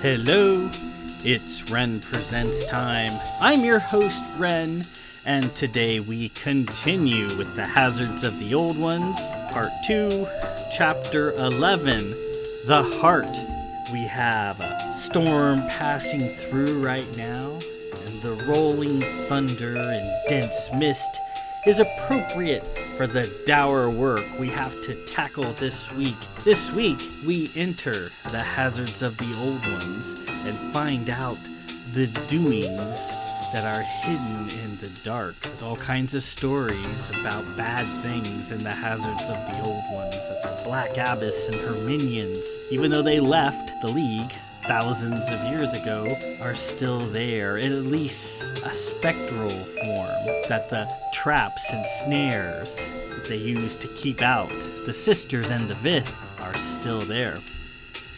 Hello, it's Ren Presents time. I'm your host, Ren, and today we continue with The Hazards of the Old Ones, Part 2, Chapter 11, The Heart. We have a storm passing through right now, and the rolling thunder and dense mist is appropriate for the dour work we have to tackle this week. This week, we enter the hazards of the old ones and find out the doings that are hidden in the dark. There's all kinds of stories about bad things in the hazards of the old ones, that the Black Abbess and her minions, even though they left the League thousands of years ago, are still there in at least a spectral form, that the traps and snares that they use to keep out the Sisters and the Vith are still there,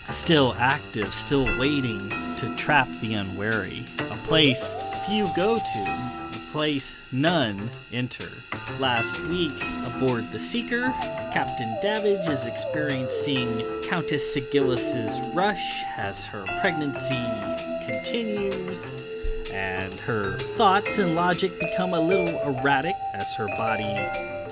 still active, still waiting to trap the unwary. A place few go to, a place none enter. Last week, aboard the Seeker, Captain Davidge is experiencing Countess Sigillis's rush as her pregnancy continues, and her thoughts and logic become a little erratic as her body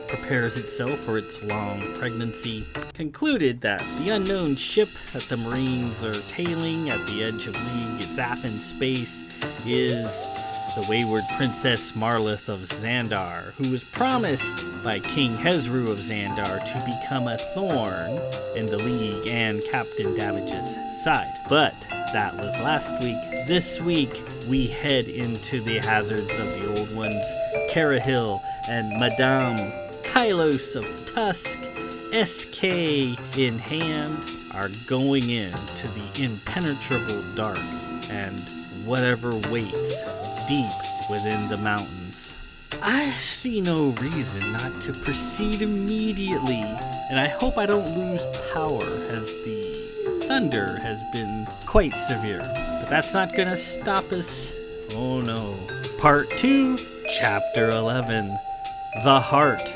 prepares itself for its long pregnancy. Concluded that the unknown ship that the Marines are tailing at the edge of League Zappin space is the wayward Princess Marlith of Xandar, who was promised by King Hezru of Xandar to become a thorn in the League and Captain Davidge's side. But that was last week. This week, we head into the hazards of the old ones. Carahil and Madame Kylos of Tusk, SK in hand, are going into the impenetrable dark and whatever waits deep within the mountains. I see no reason not to proceed immediately, and I hope I don't lose power, as the thunder has been quite severe. But that's not gonna stop us. Oh no. Part 2, Chapter 11, The Heart.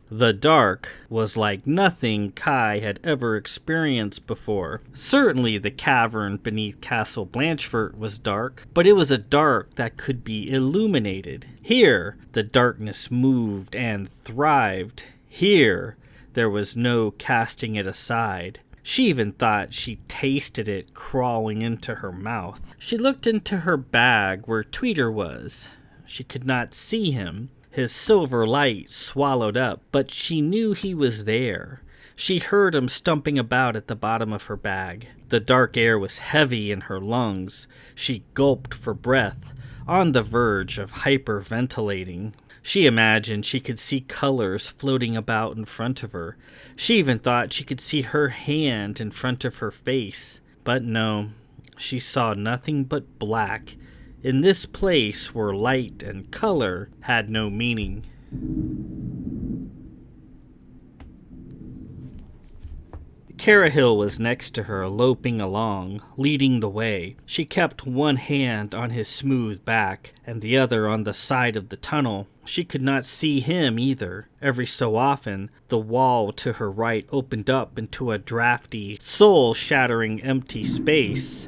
The dark was like nothing Kai had ever experienced before. Certainly the cavern beneath Castle Blanchfort was dark, but it was a dark that could be illuminated. Here, the darkness moved and thrived. Here, there was no casting it aside. She even thought she tasted it crawling into her mouth. She looked into her bag where Tweeter was. She could not see him. His silver light swallowed up, but she knew he was there. She heard him stumping about at the bottom of her bag. The dark air was heavy in her lungs. She gulped for breath, on the verge of hyperventilating. She imagined she could see colors floating about in front of her. She even thought she could see her hand in front of her face. But no, she saw nothing but black. In this place where light and color had no meaning. Carahil was next to her, loping along, leading the way. She kept one hand on his smooth back and the other on the side of the tunnel. She could not see him either. Every so often, the wall to her right opened up into a drafty, soul-shattering empty space.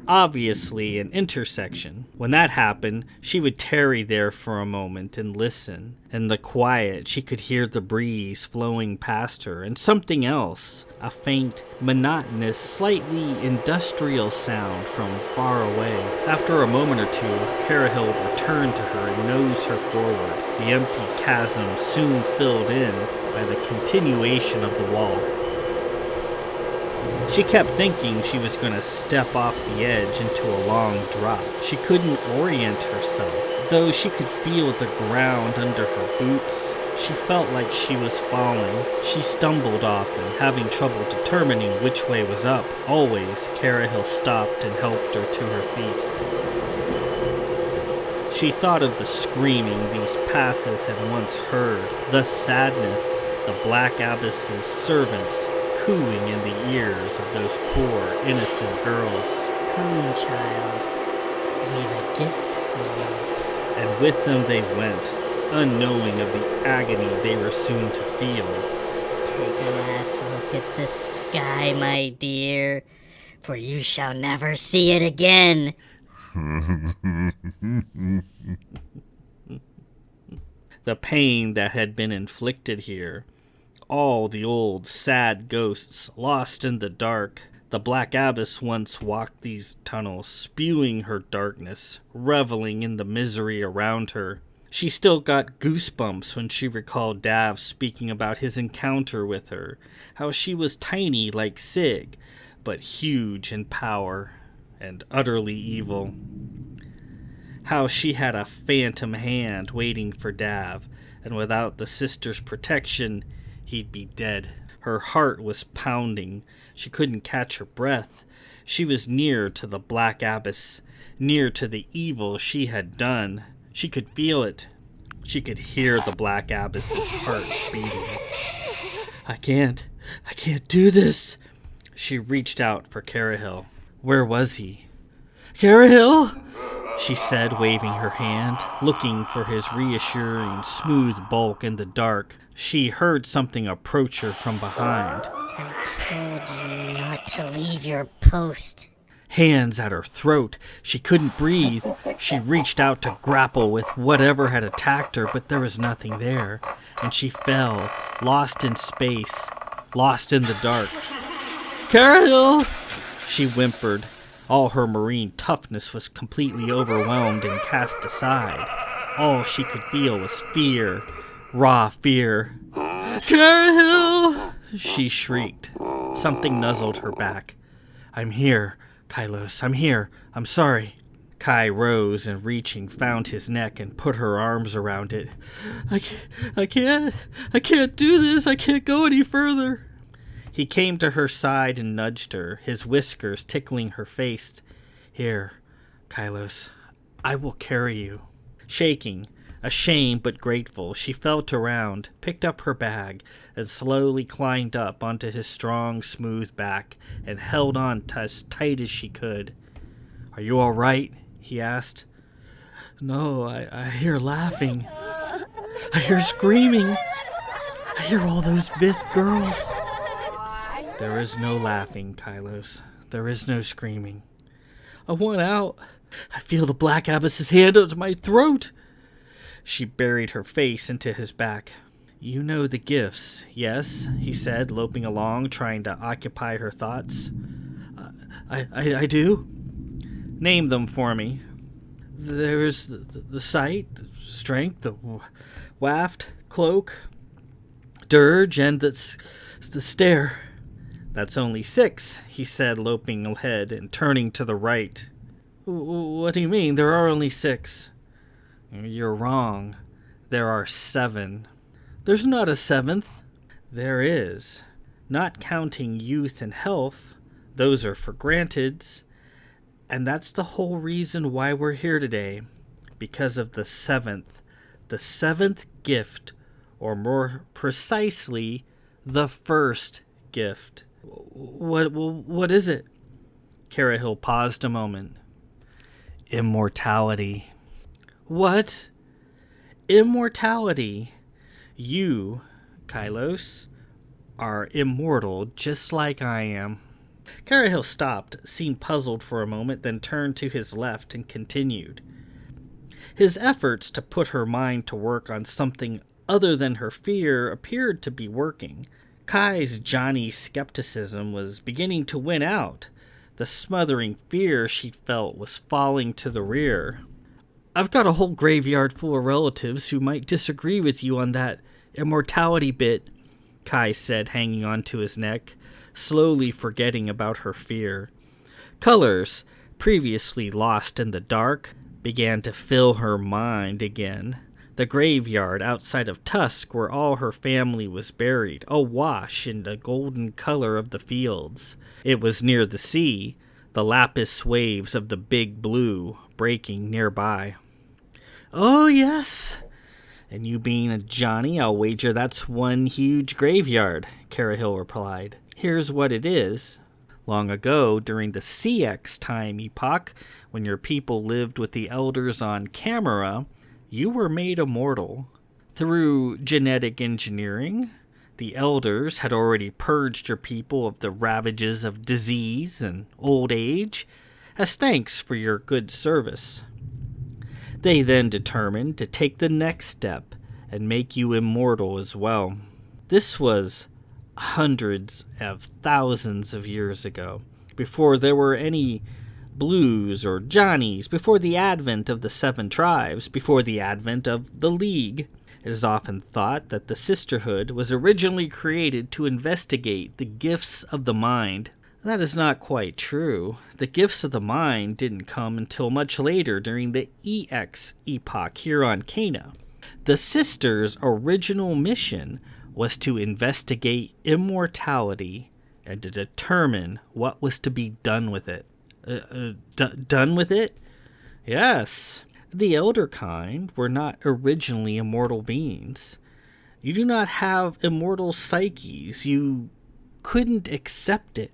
Obviously an intersection. When that happened, she would tarry there for a moment and listen. In the quiet, she could hear the breeze flowing past her, and something else, a faint, monotonous, slightly industrial sound from far away. After a moment or two, Carahil would return to her and nose her forward. The empty chasm soon filled in by the continuation of the wall. She kept thinking she was going to step off the edge into a long drop. She couldn't orient herself. Though she could feel the ground under her boots, she felt like she was falling. She stumbled often, having trouble determining which way was up. Always, Carahil stopped and helped her to her feet. She thought of the screaming these passes had once heard, the sadness, the Black Abbess's servants cooing in the ears of those poor, innocent girls. Come, child, we've a gift for you. And with them they went, unknowing of the agony they were soon to feel. Take a last look at the sky, my dear, for you shall never see it again. The pain that had been inflicted here, all the old sad ghosts lost in the dark. The Black Abbess once walked these tunnels, spewing her darkness, reveling in the misery around her. She still got goosebumps when she recalled Dav speaking about his encounter with her, how she was tiny like Sig, but huge in power and utterly evil. How she had a phantom hand waiting for Dav, and without the sister's protection, he'd be dead. Her heart was pounding. She couldn't catch her breath. She was near to the Black Abbess, near to the evil she had done. She could feel it. She could hear the Black Abbess's heart beating. I can't do this. She reached out for Carahil. Where was he? Carahil, she said, waving her hand, looking for his reassuring, smooth bulk in the dark. She heard something approach her from behind. I told you not to leave your post. Hands at her throat. She couldn't breathe. She reached out to grapple with whatever had attacked her, but there was nothing there. And she fell, lost in space, lost in the dark. Carahil! She whimpered. All her marine toughness was completely overwhelmed and cast aside. All she could feel was fear, raw fear. Carahil! She shrieked. Something nuzzled her back. I'm here, Kylos. I'm here. I'm sorry. Kai rose and, reaching, found his neck and put her arms around it. I can't do this. I can't go any further. He came to her side and nudged her, his whiskers tickling her face. Here, Kylos, I will carry you. Shaking, ashamed but grateful, she felt around, picked up her bag, and slowly climbed up onto his strong, smooth back and held on as tight as she could. Are you all right? He asked. No, I hear laughing. I hear screaming. I hear all those Bith girls. There is no laughing, Kylos. There is no screaming. I want out. I feel the Black Abbess's hand on my throat. She buried her face into his back. You know the gifts, yes? He said, loping along, trying to occupy her thoughts. I do. Name them for me. There's the sight, strength, the waft, cloak, dirge, and the stare. That's only 6, he said, loping ahead and turning to the right. What do you mean? There are only 6. You're wrong. There are 7. There's not a 7th. There is. Not counting youth and health. Those are for granteds. And that's the whole reason why we're here today. Because of the 7th. The 7th gift. Or more precisely, the first gift. What is it? Carahil paused a moment. Immortality. What? Immortality. You, Kylos, are immortal just like I am. Carahil stopped, seemed puzzled for a moment, then turned to his left and continued. His efforts to put her mind to work on something other than her fear appeared to be working. Kai's Johnny skepticism was beginning to win out. The smothering fear she felt was falling to the rear. I've got a whole graveyard full of relatives who might disagree with you on that immortality bit, Kai said, hanging onto his neck, slowly forgetting about her fear. Colors, previously lost in the dark, began to fill her mind again. The graveyard outside of Tusk, where all her family was buried, awash in the golden color of the fields. It was near the sea, the lapis waves of the Big Blue breaking nearby. Oh, yes. And you being a Johnny, I'll wager that's one huge graveyard, Carahil replied. Here's what it is. Long ago, during the CX time epoch, when your people lived with the elders on Camera, you were made immortal. Through genetic engineering, the elders had already purged your people of the ravages of disease and old age, as thanks for your good service. They then determined to take the next step and make you immortal as well. This was hundreds of thousands of years ago, before there were any Blues or Johnnies, before the advent of the 7 tribes, before the advent of the League. It is often thought that the Sisterhood was originally created to investigate the gifts of the mind. That is not quite true. The gifts of the mind didn't come until much later during the EX epoch here on Cana. The Sisters' original mission was to investigate immortality and to determine what was to be done with it. Done with it? Yes. The elder kind were not originally immortal beings. You do not have immortal psyches. You couldn't accept it.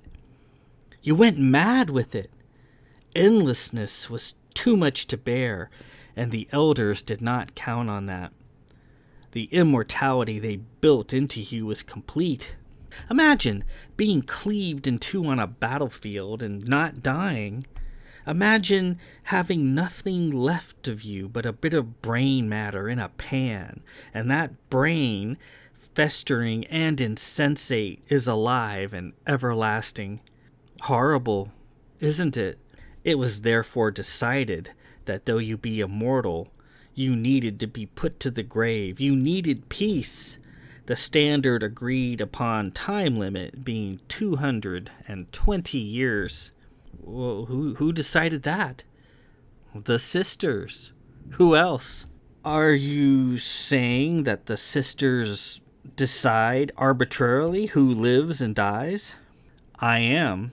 You went mad with it. Endlessness was too much to bear, and the elders did not count on that. The immortality they built into you was complete. Imagine being cleaved in two on a battlefield and not dying. Imagine having nothing left of you but a bit of brain matter in a pan, and that brain, festering and insensate, is alive and everlasting. Horrible, isn't it? It was therefore decided that though you be immortal, you needed to be put to the grave. You needed peace. The standard agreed upon time limit being 220 years. Well, who decided that? The Sisters. Who else? Are you saying that the Sisters decide arbitrarily who lives and dies? I am.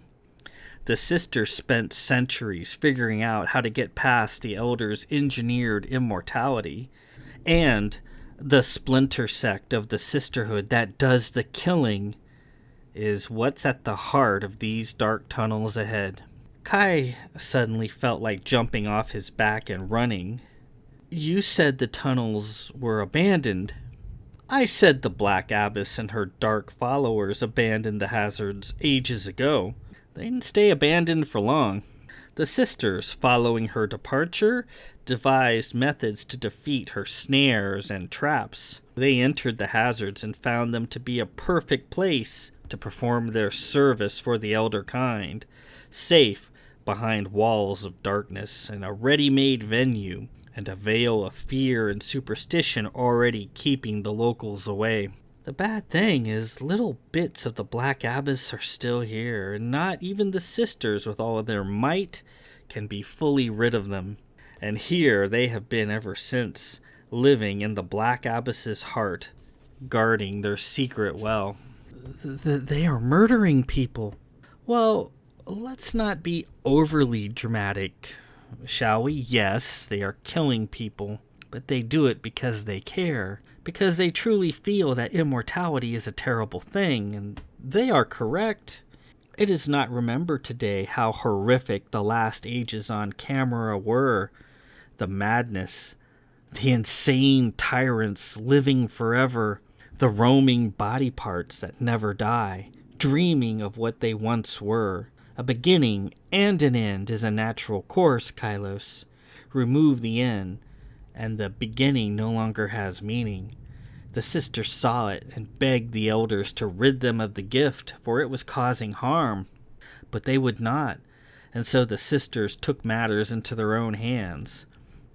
The Sisters spent centuries figuring out how to get past the Elders' engineered immortality, and the splinter sect of the Sisterhood that does the killing is what's at the heart of these dark tunnels ahead. Kai suddenly felt like jumping off his back and running. You said the tunnels were abandoned. I said the Black Abbess and her dark followers abandoned the hazards ages ago. They didn't stay abandoned for long. The Sisters, following her departure, devised methods to defeat her snares and traps. They entered the hazards and found them to be a perfect place to perform their service for the elder kind, safe behind walls of darkness and a ready-made venue and a veil of fear and superstition already keeping the locals away. The bad thing is little bits of the Black Abbess are still here, and not even the Sisters with all of their might can be fully rid of them. And here they have been ever since, living in the Black Abbess's heart, guarding their secret well. They are murdering people. Well, let's not be overly dramatic, shall we? Yes, they are killing people, but they do it because they care, because they truly feel that immortality is a terrible thing, and they are correct. It is not remembered today how horrific the last ages on Camera were. The madness, the insane tyrants living forever, the roaming body parts that never die, dreaming of what they once were. A beginning and an end is a natural course, Kylos. Remove the end, and the beginning no longer has meaning. The Sisters saw it and begged the elders to rid them of the gift, for it was causing harm. But they would not, and so the Sisters took matters into their own hands.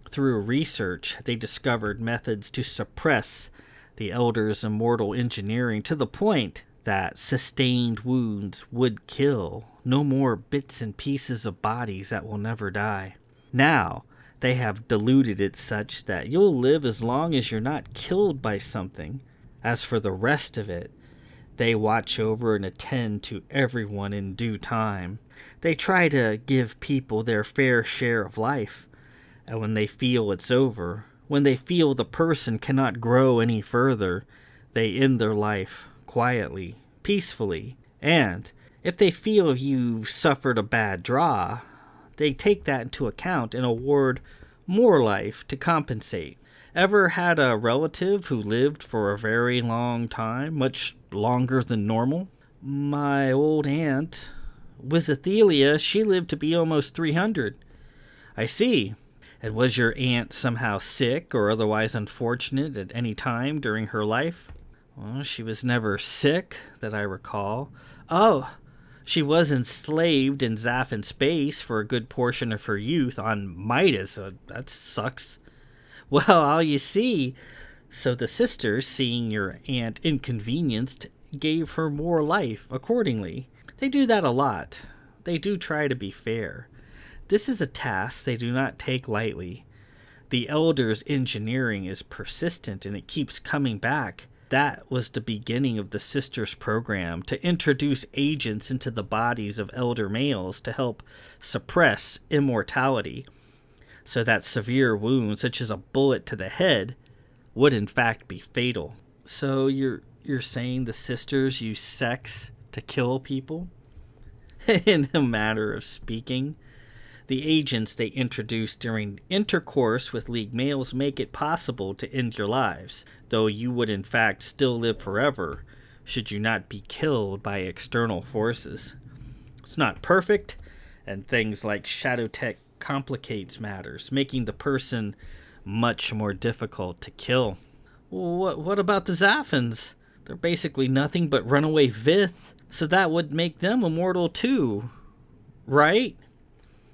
Through research, they discovered methods to suppress the elders' immortal engineering to the point that sustained wounds would kill. No more bits and pieces of bodies that will never die. Now, they have diluted it such that you'll live as long as you're not killed by something. As for the rest of it, they watch over and attend to everyone in due time. They try to give people their fair share of life, and when they feel it's over, When they feel the person cannot grow any further, they end their life quietly, peacefully. And if they feel you've suffered a bad draw, they take that into account and award more life to compensate. Ever had a relative who lived for a very long time, much longer than normal? My old aunt, Wizathelia, she lived to be almost 300. I see. And was your aunt somehow sick or otherwise unfortunate at any time during her life? Well, she was never sick, that I recall. Oh, she was enslaved in Zaffin space for a good portion of her youth on Midas. That sucks. Well, all you see. So the sisters, seeing your aunt inconvenienced, gave her more life accordingly. They do that a lot. They do try to be fair. This is a task they do not take lightly. The elders' engineering is persistent and it keeps coming back. That was the beginning of the sisters' program, to introduce agents into the bodies of elder males to help suppress immortality, so that severe wounds such as a bullet to the head would in fact be fatal. So you're saying the sisters use sex to kill people? In a matter of speaking, the agents they introduce during intercourse with League males make it possible to end your lives, though you would in fact still live forever should you not be killed by external forces. It's not perfect, and things like shadow tech complicates matters, making the person much more difficult to kill. What about the Zaffins? They're basically nothing but runaway Vith, so that would make them immortal too, right?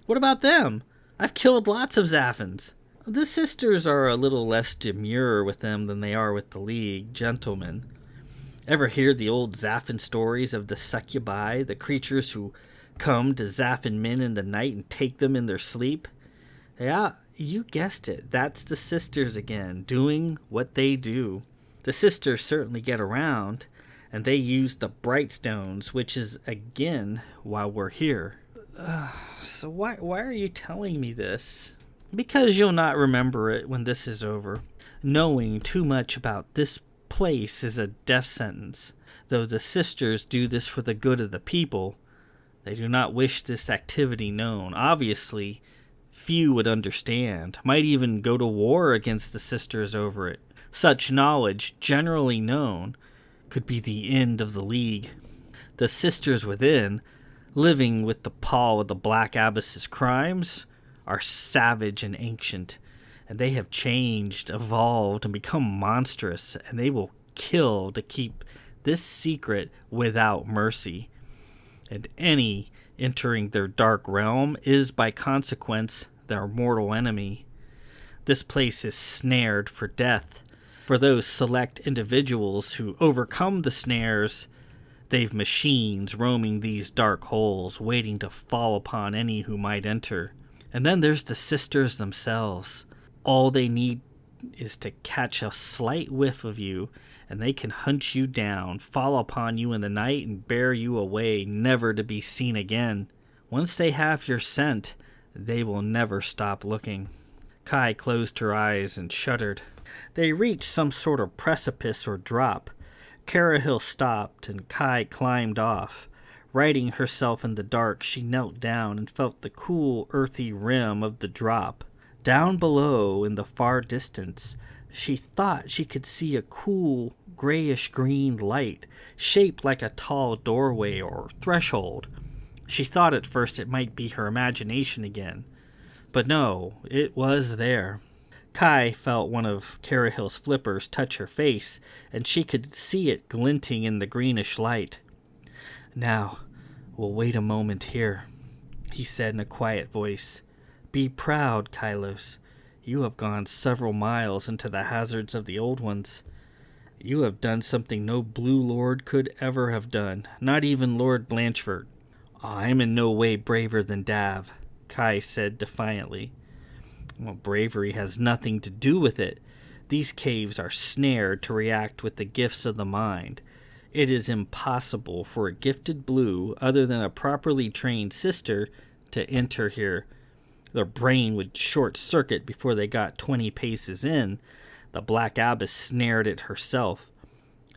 What about them? I've killed lots of Zaffins. The sisters are a little less demure with them than they are with the League gentlemen. Ever hear the old Zaffin stories of the succubi, the creatures who come to Zaffin men in the night and take them in their sleep? Yeah, you guessed it. That's the sisters again, doing what they do. The sisters certainly get around, and they use the bright stones, which is, again, why we're here. So why are you telling me this? Because you'll not remember it when this is over. Knowing too much about this place is a death sentence. Though the sisters do this for the good of the people, they do not wish this activity known. Obviously, few would understand, might even go to war against the sisters over it. Such knowledge, generally known, could be the end of the League. The sisters within, living with the pall of the Black Abbess's crimes, are savage and ancient, and they have changed, evolved, and become monstrous, and they will kill to keep this secret without mercy. And any entering their dark realm is, by consequence, their mortal enemy. This place is snared for death. For those select individuals who overcome the snares, they've machines roaming these dark holes, waiting to fall upon any who might enter. And then there's the sisters themselves. All they need is to catch a slight whiff of you, and they can hunt you down, fall upon you in the night, and bear you away, never to be seen again. Once they have your scent, they will never stop looking. Kai closed her eyes and shuddered. They reached some sort of precipice or drop. Carahil stopped, and Kai climbed off. Righting herself in the dark, she knelt down and felt the cool, earthy rim of the drop. Down below, in the far distance, she thought she could see a cool, grayish-green light, shaped like a tall doorway or threshold. She thought at first it might be her imagination again. But no, it was there. Kai felt one of Carahil's flippers touch her face, and she could see it glinting in the greenish light. "Now, we'll wait a moment here," he said in a quiet voice. "Be proud, Kylos. You have gone several miles into the hazards of the Old Ones. You have done something no Blue Lord could ever have done, not even Lord Blanchford." "I am in no way braver than Dav," Kai said defiantly. "Well, bravery has nothing to do with it. These caves are snared to react with the gifts of the mind. It is impossible for a gifted blue, other than a properly trained sister, to enter here. Their brain would short circuit before they got 20 paces in. The Black Abbess snared it herself.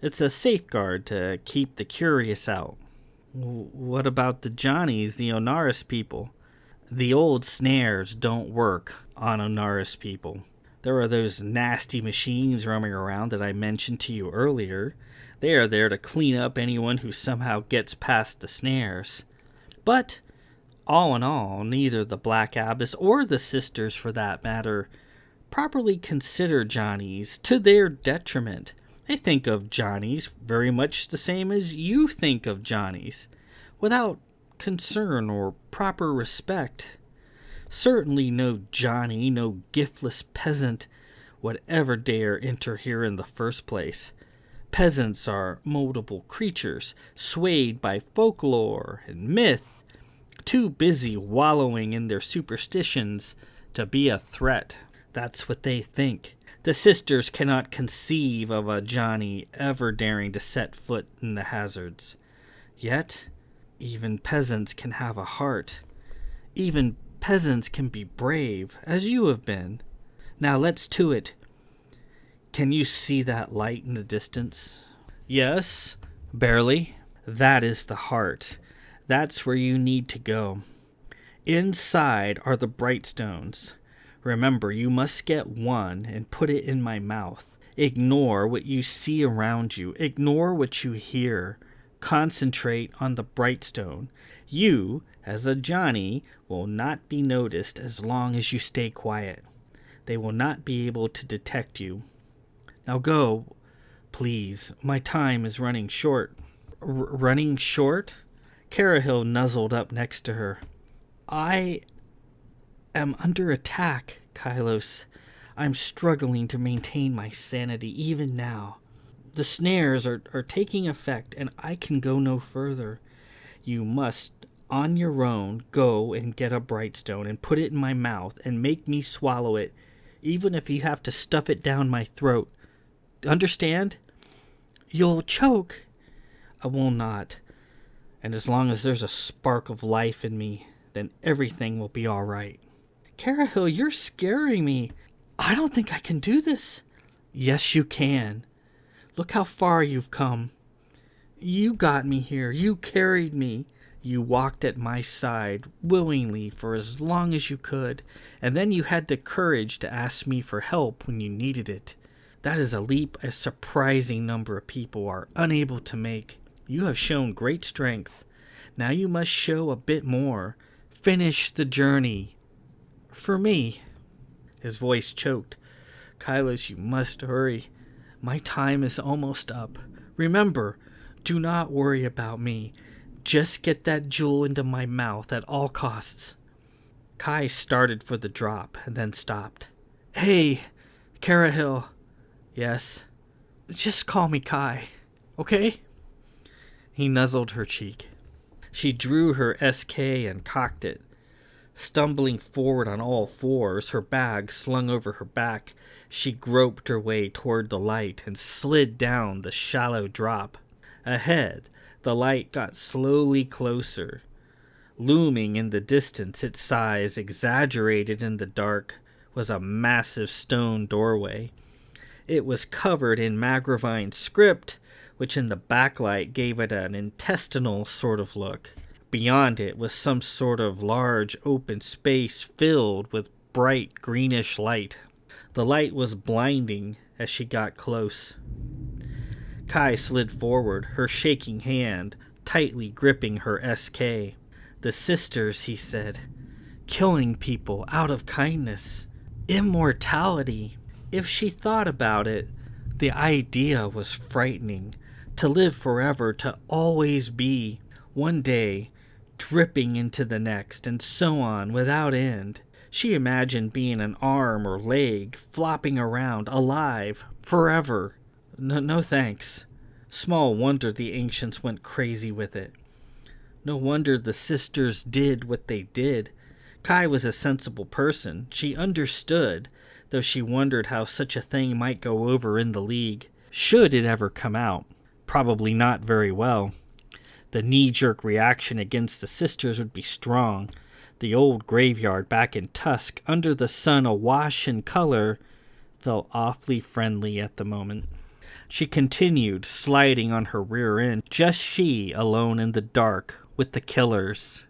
It's a safeguard to keep the curious out. What about the Johnnies, the Onaris people? The old snares don't work on Onaris people. There are those nasty machines roaming around that I mentioned to you earlier. They are there to clean up anyone who somehow gets past the snares. But, all in all, neither the Black Abbess or the sisters, for that matter, properly consider Johnnies to their detriment. They think of Johnnies very much the same as you think of Johnnies, without concern or proper respect. Certainly no Johnny, no giftless peasant would ever dare enter here in the first place. Peasants are moldable creatures, swayed by folklore and myth, too busy wallowing in their superstitions to be a threat. That's what they think. The sisters cannot conceive of a Johnny ever daring to set foot in the hazards. Yet, even peasants can have a heart. Even peasants can be brave, as you have been. Now let's to it. Can you see that light in the distance? Yes, barely. That is the heart. That's where you need to go. Inside are the bright stones. Remember, you must get one and put it in my mouth. Ignore what you see around you. Ignore what you hear. Concentrate on the bright stone. You, as a Johnny, will not be noticed as long as you stay quiet. They will not be able to detect you. Now go, please. My time is running short. Running short? Carahil nuzzled up next to her. I am under attack, Kylos. I'm struggling to maintain my sanity even now. The snares are taking effect, and I can go no further. You must, on your own, go and get a bright stone and put it in my mouth and make me swallow it, even if you have to stuff it down my throat. Understand? You'll choke. I will not. And as long as there's a spark of life in me, then everything will be all right. Carahil, you're scaring me. I don't think I can do this. Yes, you can. Look how far you've come. You got me here. You carried me. You walked at my side willingly for as long as you could, and then you had the courage to ask me for help when you needed it. That is a leap a surprising number of people are unable to make. You have shown great strength. Now you must show a bit more. Finish the journey. For me. His voice choked. Kylos, you must hurry. My time is almost up. Remember, do not worry about me. Just get that jewel into my mouth at all costs. Kai started for the drop and then stopped. Hey, Carahil. Yes? Just call me Kai, okay? He nuzzled her cheek. She drew her SK and cocked it. Stumbling forward on all fours, her bag slung over her back, she groped her way toward the light and slid down the shallow drop. Ahead, the light got slowly closer. Looming in the distance, its size exaggerated in the dark, was a massive stone doorway. It was covered in Magravine script, which in the backlight gave it an intestinal sort of look. Beyond it was some sort of large open space filled with bright greenish light. The light was blinding as she got close. Kai slid forward, her shaking hand tightly gripping her SK. The sisters, he said, killing people out of kindness. Immortality. If she thought about it, the idea was frightening. To live forever, to always be, one day, dripping into the next, and so on without end. She imagined being an arm or leg, flopping around, alive, forever. No thanks. Small wonder the ancients went crazy with it. No wonder the sisters did what they did. Kai was a sensible person. She understood, though she wondered how such a thing might go over in the League. Should it ever come out? Probably not very well. The knee-jerk reaction against the sisters would be strong. The old graveyard back in Tusk, under the sun awash in color, felt awfully friendly at the moment. She continued, sliding on her rear end, just she alone in the dark with the killers.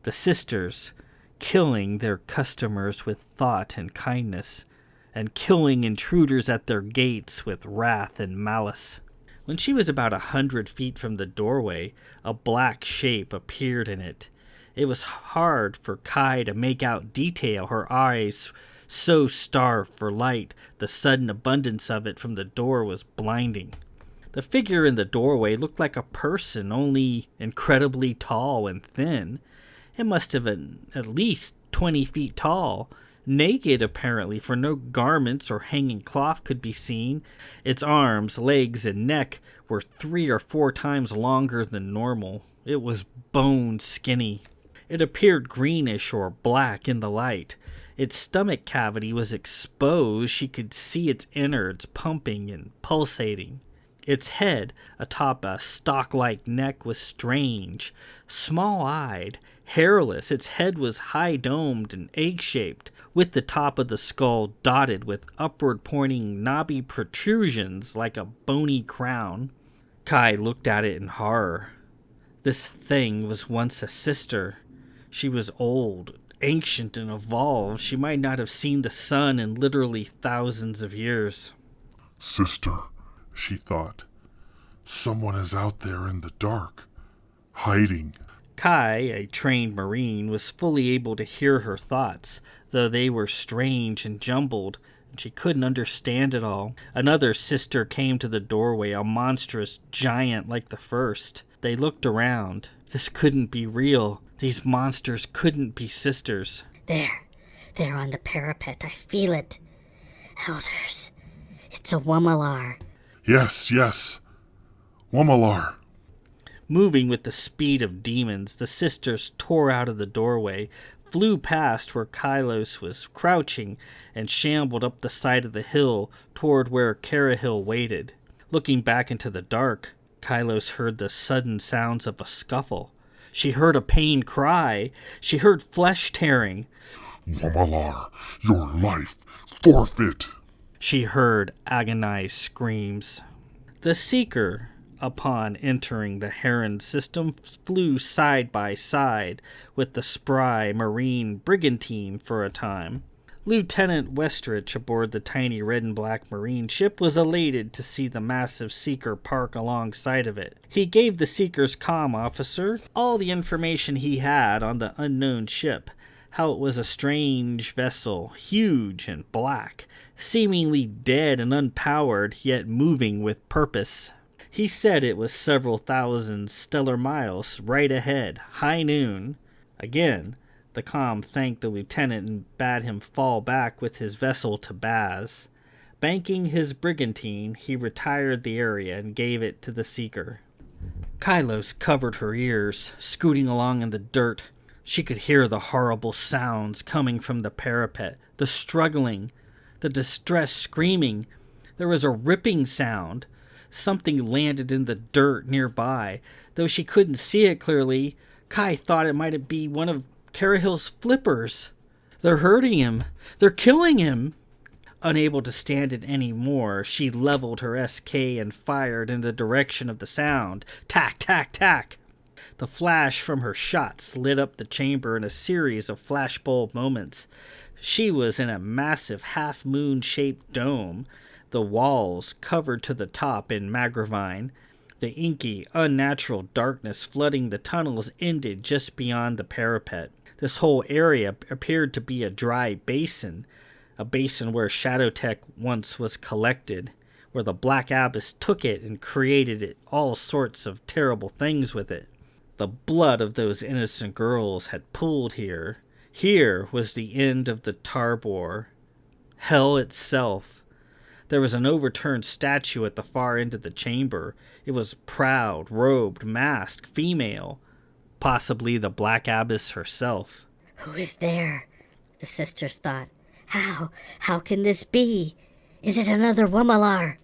The sisters, killing their customers with thought and kindness, and killing intruders at their gates with wrath and malice. When she was about 100 feet from the doorway, a black shape appeared in it. It was hard for Kai to make out detail, her eyes so starved for light, the sudden abundance of it from the door was blinding. The figure in the doorway looked like a person, only incredibly tall and thin. It must have been at least 20 feet tall, naked apparently, for no garments or hanging cloth could be seen. Its arms, legs, and neck were 3 or 4 times longer than normal. It was bone skinny. It appeared greenish or black in the light. Its stomach cavity was exposed. She could see its innards pumping and pulsating. Its head, atop a stalk-like neck, was strange, small-eyed, hairless. Its head was high-domed and egg-shaped, with the top of the skull dotted with upward-pointing knobby protrusions like a bony crown. Kai looked at it in horror. This thing was once a sister. She was old, ancient, and evolved. She might not have seen the sun in literally thousands of years. Sister, she thought. Someone is out there in the dark, hiding. Kai, a trained Marine, was fully able to hear her thoughts, though they were strange and jumbled, and she couldn't understand it all. Another sister came to the doorway, a monstrous giant like the first. They looked around. This couldn't be real. These monsters couldn't be sisters. There on the parapet, I feel it. Elders, it's a Wummalar. Yes. Wummalar. Moving with the speed of demons, the sisters tore out of the doorway, flew past where Kylos was crouching, and shambled up the side of the hill toward where Carahil waited. Looking back into the dark, Kylos heard the sudden sounds of a scuffle. She heard a pained cry. She heard flesh tearing. Wummalar, your life forfeit. She heard agonized screams. The Seeker, upon entering the Heron system, flew side by side with the spry Marine brigantine for a time. Lieutenant Westrich aboard the tiny red and black Marine ship was elated to see the massive Seeker park alongside of it. He gave the Seeker's comm officer all the information he had on the unknown ship, how it was a strange vessel, huge and black, seemingly dead and unpowered, yet moving with purpose. He said it was several thousand stellar miles right ahead, high noon. Again, the comm thanked the lieutenant and bade him fall back with his vessel to Baz. Banking his brigantine, he retired the area and gave it to the Seeker. Kylos covered her ears, scooting along in the dirt. She could hear the horrible sounds coming from the parapet, the struggling, the distressed screaming. There was a ripping sound. Something landed in the dirt nearby. Though she couldn't see it clearly, Kai thought it might be one of Carahil's flippers. They're hurting him. They're killing him. Unable to stand it any more, she leveled her SK and fired in the direction of the sound. Tack, tack, tack. The flash from her shots lit up the chamber in a series of flashbulb moments. She was in a massive half-moon-shaped dome, the walls covered to the top in magravine. The inky, unnatural darkness flooding the tunnels ended just beyond the parapet. This whole area appeared to be a dry basin, a basin where Shadowtech once was collected, where the Black Abyss took it and created it all sorts of terrible things with it. The blood of those innocent girls had pooled here. Here was the end of the Tarbor. Hell itself. There was an overturned statue at the far end of the chamber. It was proud, robed, masked, female. Possibly the Black Abyss herself. Who is there? The sisters thought. How can this be? Is it another Wummalar?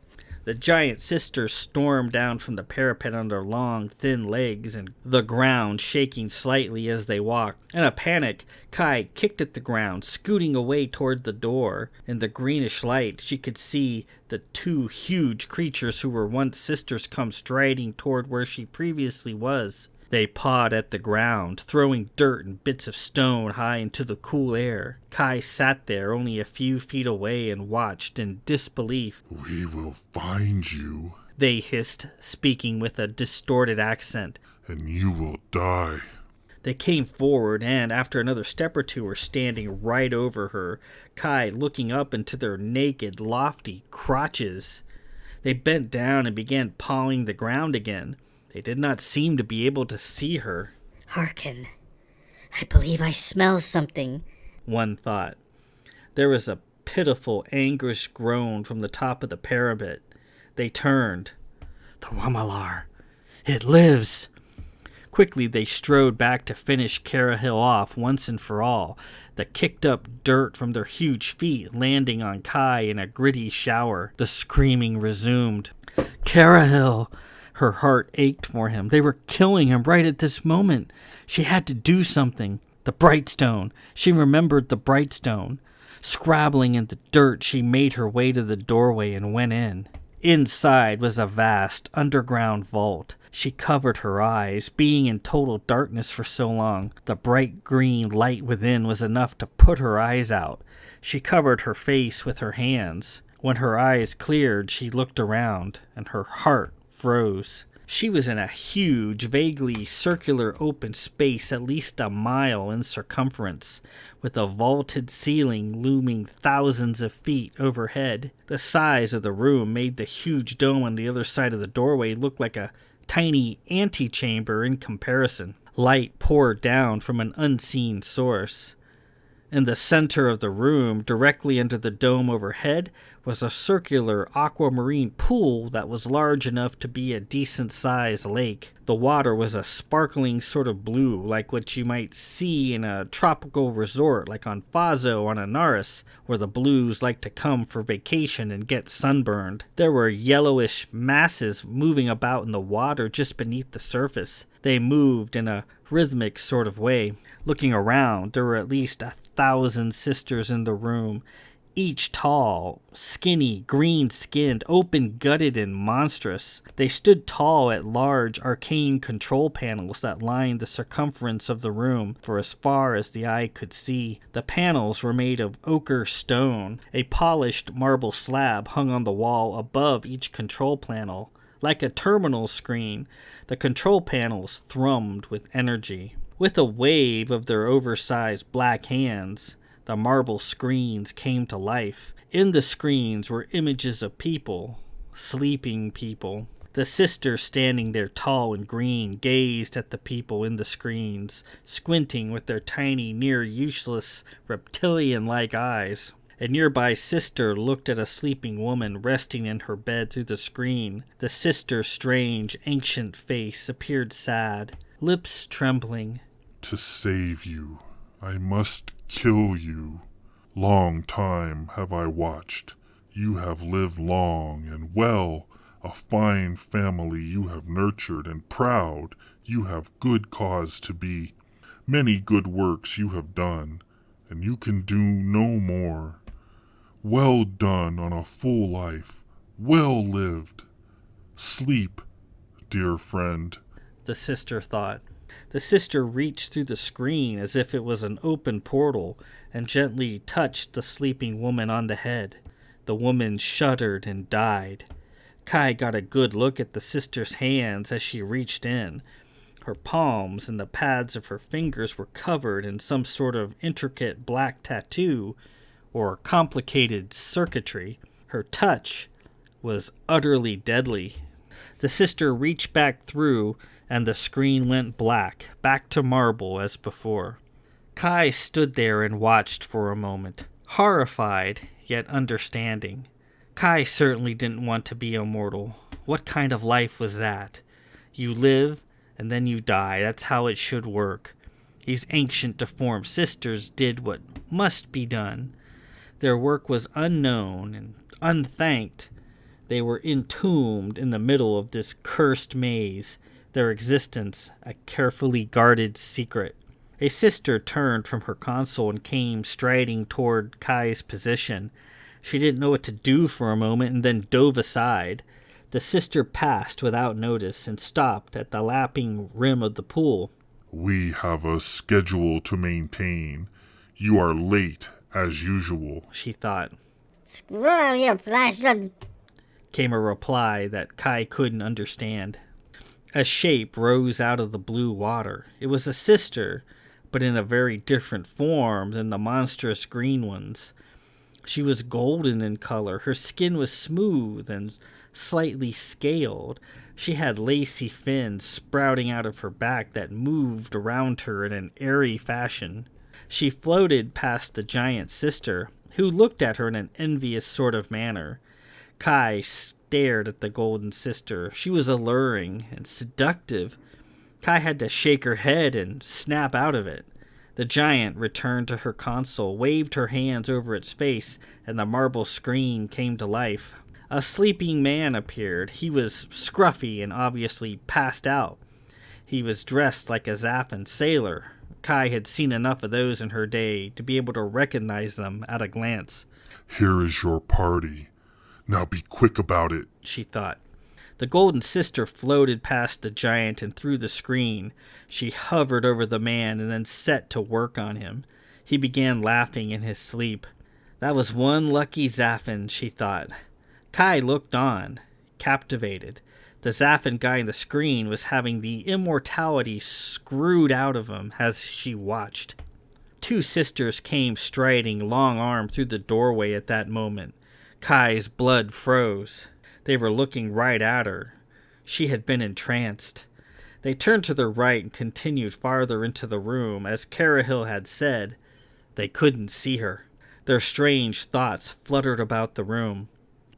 The giant sisters stormed down from the parapet on their long, thin legs, and the ground shaking slightly as they walked. In a panic, Kai kicked at the ground, scooting away toward the door. In the greenish light, she could see the two huge creatures who were once sisters come striding toward where she previously was. They pawed at the ground, throwing dirt and bits of stone high into the cool air. Kai sat there only a few feet away and watched in disbelief. "We will find you," they hissed, speaking with a distorted accent. "and you will die." They came forward, and after another step or two were standing right over her, Kai looking up into their naked, lofty crotches. They bent down and began pawing the ground again. They did not seem to be able to see her. Hearken. I believe I smell something, one thought. There was a pitiful, anguished groan from the top of the parapet. They turned. The Wamalar. It lives! Quickly they strode back to finish Carahil off once and for all, the kicked up dirt from their huge feet landing on Kai in a gritty shower. The screaming resumed. Carahil! Her heart ached for him. They were killing him right at this moment. She had to do something. The Brightstone. She remembered the Brightstone. Scrabbling in the dirt, she made her way to the doorway and went in. Inside was a vast underground vault. She covered her eyes, being in total darkness for so long. The bright green light within was enough to put her eyes out. She covered her face with her hands. When her eyes cleared, she looked around, and her heart froze. She was in a huge, vaguely circular open space at least a mile in circumference, with a vaulted ceiling looming thousands of feet overhead. The size of the room made the huge dome on the other side of the doorway look like a tiny antechamber in comparison. Light poured down from an unseen source. In the center of the room, directly under the dome overhead, was a circular aquamarine pool that was large enough to be a decent-sized lake. The water was a sparkling sort of blue, like what you might see in a tropical resort like on Fazo on Anaris, where the blues like to come for vacation and get sunburned. There were yellowish masses moving about in the water just beneath the surface. They moved in a rhythmic sort of way. Looking around, there were at least 1,000 sisters in the room, each tall, skinny, green-skinned, open-gutted, and monstrous. They stood tall at large arcane control panels that lined the circumference of the room for as far as the eye could see. The panels were made of ochre stone. A polished marble slab hung on the wall above each control panel. Like a terminal screen, the control panels thrummed with energy. With a wave of their oversized black hands, the marble screens came to life. In the screens were images of people, sleeping people. The sisters standing there tall and green gazed at the people in the screens, squinting with their tiny, near-useless, reptilian-like eyes. A nearby sister looked at a sleeping woman resting in her bed through the screen. The sister's strange, ancient face appeared sad, lips trembling. "To save you, I must kill you. Long time have I watched. You have lived long and well. A fine family you have nurtured, and proud you have good cause to be. Many good works you have done, and you can do no more. Well done on a full life, well lived. Sleep, dear friend," the sister thought. The sister reached through the screen as if it was an open portal and gently touched the sleeping woman on the head. The woman shuddered and died. Kai got a good look at the sister's hands as she reached in. Her palms and the pads of her fingers were covered in some sort of intricate black tattoo or complicated circuitry. Her touch was utterly deadly. The sister reached back through, and the screen went black, back to marble as before. Kai stood there and watched for a moment, horrified yet understanding. Kai certainly didn't want to be immortal. What kind of life was that? You live, and then you die. That's how it should work. These ancient deformed sisters did what must be done. Their work was unknown and unthanked. They were entombed in the middle of this cursed maze, their existence a carefully guarded secret. A sister turned from her console and came striding toward Kai's position. She didn't know what to do for a moment and then dove aside. The sister passed without notice and stopped at the lapping rim of the pool. We have a schedule to maintain. You are late, as usual, she thought. Screw you, Flashman, came a reply that Kai couldn't understand. A shape rose out of the blue water. It was a sister, but in a very different form than the monstrous green ones. She was golden in color. Her skin was smooth and slightly scaled. She had lacy fins sprouting out of her back that moved around her in an airy fashion. She floated past the giant sister, who looked at her in an envious sort of manner. Kai stared at the golden sister. She was alluring and seductive. Kai had to shake her head and snap out of it. The giant returned to her console, waved her hands over its face, and the marble screen came to life. A sleeping man appeared. He was scruffy and obviously passed out. He was dressed like a Zaffin sailor. Kai had seen enough of those in her day to be able to recognize them at a glance. Here is your party. Now be quick about it, she thought. The golden sister floated past the giant and through the screen. She hovered over the man and then set to work on him. He began laughing in his sleep. That was one lucky Zaffin, she thought. Kai looked on, captivated. The Zaffin guy in the screen was having the immortality screwed out of him as she watched. Two sisters came striding long-armed through the doorway at that moment. Kai's blood froze. They were looking right at her. She had been entranced. They turned to their right and continued farther into the room. As Carahil had said, they couldn't see her. Their strange thoughts fluttered about the room.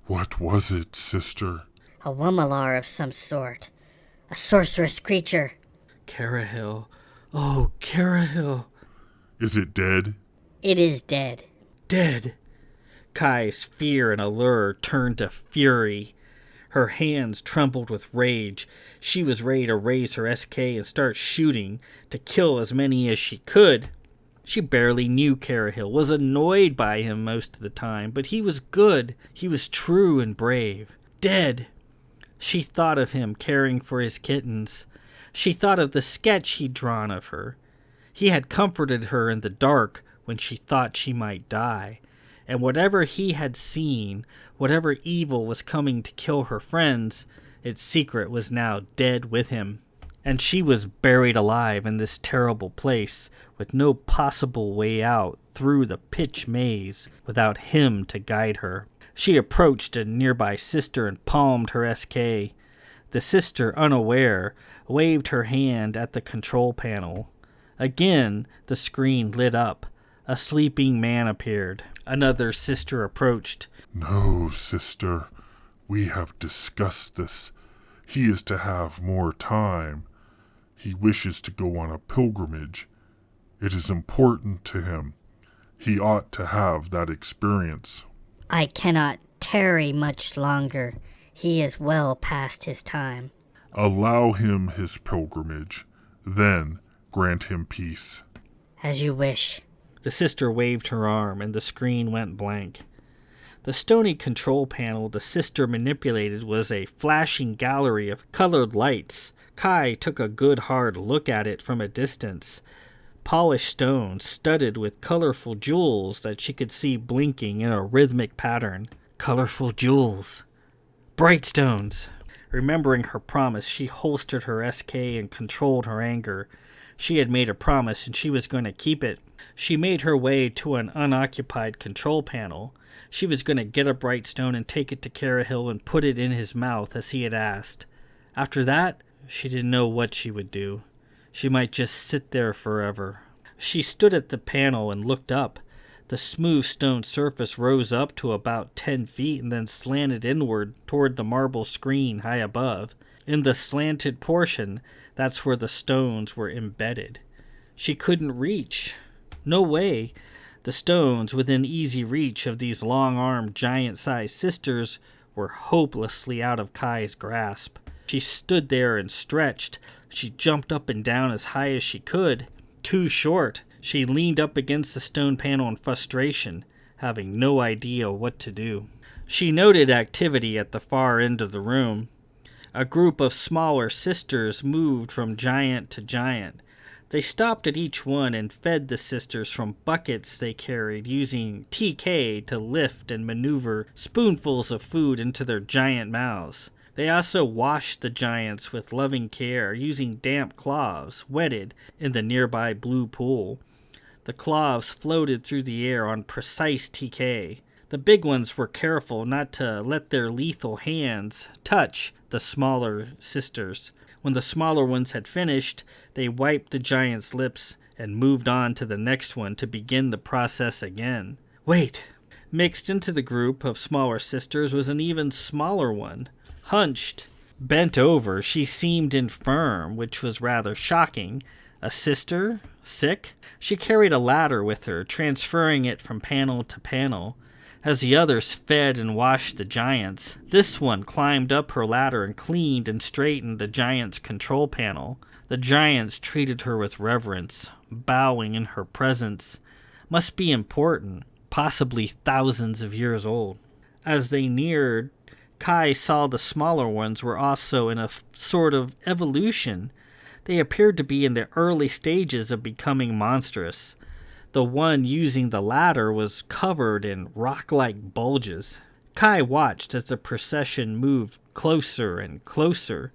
What was it, sister? A Wumalar of some sort. A sorceress creature. Carahil. Oh, Carahil. Is it dead? It is dead. Dead. Kai's fear and allure turned to fury. Her hands trembled with rage. She was ready to raise her SK and start shooting, to kill as many as she could. She barely knew Carahil, was annoyed by him most of the time, but he was good. He was true and brave. Dead. She thought of him caring for his kittens. She thought of the sketch he'd drawn of her. He had comforted her in the dark when she thought she might die. And whatever he had seen, whatever evil was coming to kill her friends, its secret was now dead with him. And she was buried alive in this terrible place, with no possible way out through the pitch maze without him to guide her. She approached a nearby sister and palmed her SK. The sister, unaware, waved her hand at the control panel. Again, the screen lit up. A sleeping man appeared. Another sister approached. No, sister. We have discussed this. He is to have more time. He wishes to go on a pilgrimage. It is important to him. He ought to have that experience. I cannot tarry much longer. He is well past his time. Allow him his pilgrimage. Then grant him peace. As you wish. The sister waved her arm, and the screen went blank. The stony control panel the sister manipulated was a flashing gallery of colored lights. Kai took a good hard look at it from a distance. Polished stone studded with colorful jewels that she could see blinking in a rhythmic pattern. Colorful jewels. Bright stones. Remembering her promise, she holstered her SK and controlled her anger. She had made a promise and she was going to keep it. She made her way to an unoccupied control panel. She was going to get a bright stone and take it to Carahil and put it in his mouth as he had asked. After that, she didn't know what she would do. She might just sit there forever. She stood at the panel and looked up. The smooth stone surface rose up to about 10 feet and then slanted inward toward the marble screen high above. In the slanted portion, that's where the stones were embedded. She couldn't reach. No way. The stones within easy reach of these long-armed giant-sized sisters were hopelessly out of Kai's grasp. She stood there and stretched. She jumped up and down as high as she could. Too short. She leaned up against the stone panel in frustration, having no idea what to do. She noted activity at the far end of the room. A group of smaller sisters moved from giant to giant. They stopped at each one and fed the sisters from buckets they carried, using TK to lift and maneuver spoonfuls of food into their giant mouths. They also washed the giants with loving care, using damp cloths wetted in the nearby blue pool. The cloths floated through the air on precise TK. The big ones were careful not to let their lethal hands touch the smaller sisters. When the smaller ones had finished, they wiped the giant's lips and moved on to the next one to begin the process again. Wait! Mixed into the group of smaller sisters was an even smaller one. Hunched, bent over, she seemed infirm, which was rather shocking. A sister? Sick? She carried a ladder with her, transferring it from panel to panel. As the others fed and washed the giants, this one climbed up her ladder and cleaned and straightened the giant's control panel. The giants treated her with reverence, bowing in her presence. Must be important, possibly thousands of years old. As they neared, Kai saw the smaller ones were also in a sort of evolution. They appeared to be in the early stages of becoming monstrous. The one using the ladder was covered in rock-like bulges. Kai watched as the procession moved closer and closer.